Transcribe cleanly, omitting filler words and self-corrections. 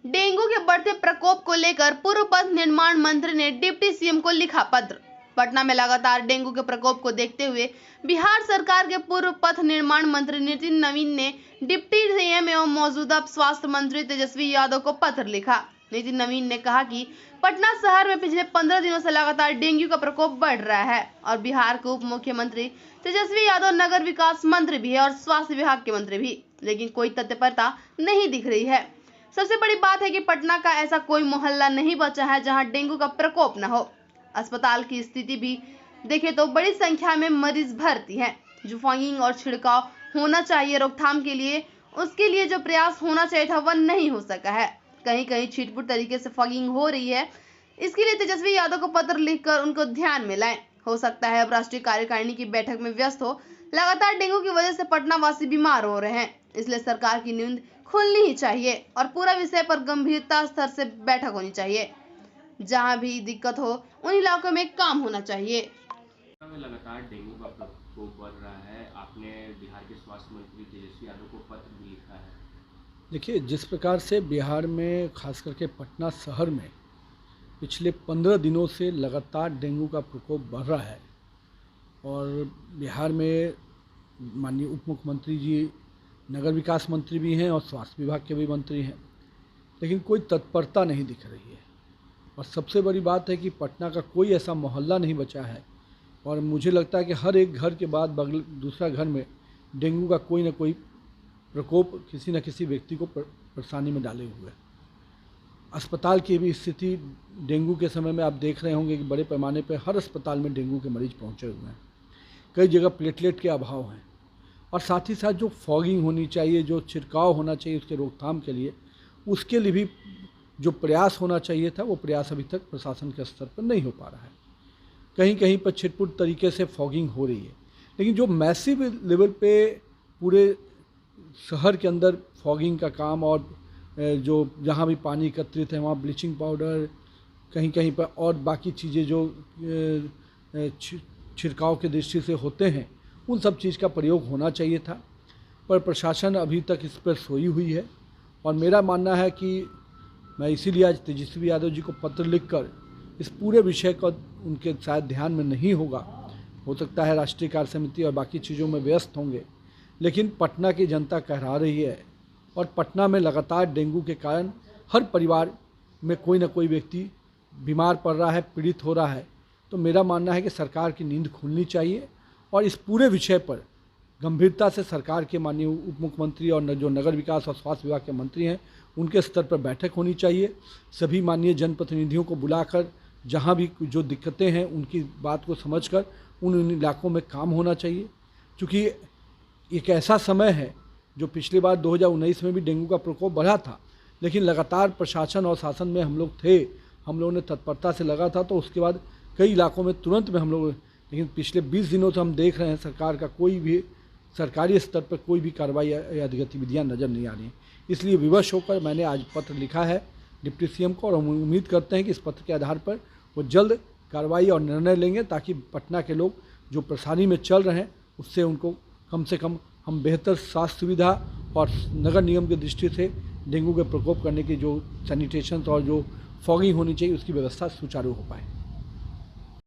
Dengue के बढ़ते प्रकोप को लेकर पूर्व पथ निर्माण मंत्री ने डिप्टी सीएम को लिखा पत्र। पटना में लगातार डेंगू के प्रकोप को देखते हुए बिहार सरकार के पूर्व पथ निर्माण मंत्री नितिन नवीन ने डिप्टी सीएम एवं मौजूदा स्वास्थ्य मंत्री तेजस्वी यादव को पत्र लिखा। नितिन नवीन ने कहा कि पटना शहर में पिछले 15 दिनों से लगातार डेंगू का प्रकोप बढ़ रहा है और बिहार के उप मुख्यमंत्री तेजस्वी यादव नगर विकास मंत्री भी है और स्वास्थ्य विभाग के मंत्री भी, लेकिन कोई तत्परता नहीं दिख रही है। सबसे बड़ी बात है कि पटना का ऐसा कोई मोहल्ला नहीं बचा है जहां डेंगू का प्रकोप न हो। अस्पताल की स्थिति भी देखें तो बड़ी संख्या में मरीज भर्ती हैं। जो फॉगिंग और छिड़काव होना चाहिए रोकथाम के लिए, उसके लिए जो प्रयास होना चाहिए था वह नहीं हो सका है। कहीं कहीं छिटपुट तरीके से फॉगिंग हो रही है। इसके लिए तेजस्वी यादव को पत्र लिखकर उनको ध्यान में लाएं। हो सकता है अब राष्ट्रीय कार्यकारिणी की बैठक में व्यस्त हो। लगातार डेंगू की वजह से पटना वासी बीमार हो रहे हैं, इसलिए सरकार की नींद खुलनी ही चाहिए और पूरा विषय पर गंभीरता स्तर से बैठक होनी चाहिए। जहां भी दिक्कत हो उन इलाकों में काम होना चाहिए। में लगातार डेंगू का प्रकोप बढ़ रहा है। आपने बिहार के स्वास्थ्य मंत्री तेजस्वी यादव को पत्र भी लिखा है। देखिए, जिस प्रकार से बिहार में खास करके पटना शहर में पिछले 15 दिनों से लगातार डेंगू का प्रकोप बढ़ रहा है और बिहार में माननीय उप मुख्यमंत्री जी नगर विकास मंत्री भी हैं और स्वास्थ्य विभाग के भी मंत्री हैं, लेकिन कोई तत्परता नहीं दिख रही है। और सबसे बड़ी बात है कि पटना का कोई ऐसा मोहल्ला नहीं बचा है और मुझे लगता है कि हर एक घर के बाद बगल दूसरा घर में डेंगू का कोई ना कोई प्रकोप किसी न किसी व्यक्ति को परेशानी में डाले हुए है। अस्पताल की भी स्थिति डेंगू के समय में आप देख रहे होंगे कि बड़े पैमाने पर हर अस्पताल में डेंगू के मरीज पहुंचे हुए हैं। कई जगह प्लेटलेट के अभाव हैं और साथ ही साथ जो फॉगिंग होनी चाहिए, जो छिड़काव होना चाहिए उसके रोकथाम के लिए, उसके लिए भी जो प्रयास होना चाहिए था वो प्रयास अभी तक प्रशासन के स्तर पर नहीं हो पा रहा है। कहीं कहीं पर छिटपुट तरीके से फॉगिंग हो रही है, लेकिन जो मैसिव लेवल पे पूरे शहर के अंदर फॉगिंग का काम और जो जहाँ भी पानी एकत्रित है वहाँ ब्लीचिंग पाउडर, कहीं कहीं पर और बाकी चीज़ें जो छिड़काव के दृष्टि से होते हैं, उन सब चीज़ का प्रयोग होना चाहिए था, पर प्रशासन अभी तक इस पर सोई हुई है। और मेरा मानना है कि मैं इसीलिए आज तेजस्वी यादव जी को पत्र लिखकर इस पूरे विषय का उनके शायद ध्यान में नहीं होगा, हो सकता है राष्ट्रीय कार्य समिति और बाकी चीज़ों में व्यस्त होंगे, लेकिन पटना की जनता कहरा रही है और पटना में लगातार डेंगू के कारण हर परिवार में कोई ना कोई व्यक्ति बीमार पड़ रहा है, पीड़ित हो रहा है। तो मेरा मानना है कि सरकार की नींद खुलनी चाहिए और इस पूरे विषय पर गंभीरता से सरकार के माननीय उप मुख्यमंत्री और जो नगर विकास और स्वास्थ्य विभाग के मंत्री हैं उनके स्तर पर बैठक होनी चाहिए। सभी माननीय जनप्रतिनिधियों को बुलाकर जहां भी जो दिक्कतें हैं उनकी बात को समझकर उन इलाकों में काम होना चाहिए, क्योंकि एक ऐसा समय है जो पिछली बार 2019 में भी डेंगू का प्रकोप बढ़ा था, लेकिन लगातार प्रशासन और शासन में हम लोग थे, हम लोगों ने तत्परता से लगा था, तो उसके बाद कई इलाकों में तुरंत में हम लोग, लेकिन पिछले 20 दिनों से हम देख रहे हैं सरकार का कोई भी सरकारी स्तर पर कोई भी कार्रवाई या गतिविधियाँ नज़र नहीं आ रही हैं। इसलिए विवश होकर मैंने आज पत्र लिखा है डिप्टी सीएम को और हम उम्मीद करते हैं कि इस पत्र के आधार पर वो जल्द कार्रवाई और निर्णय लेंगे, ताकि पटना के लोग जो परेशानी में चल रहे हैं उससे उनको कम से कम हम बेहतर स्वास्थ्य सुविधा और नगर निगम की दृष्टि से डेंगू के प्रकोप करने की जो सैनिटेशन और जो फॉगिंग होनी चाहिए उसकी व्यवस्था सुचारू हो पाए।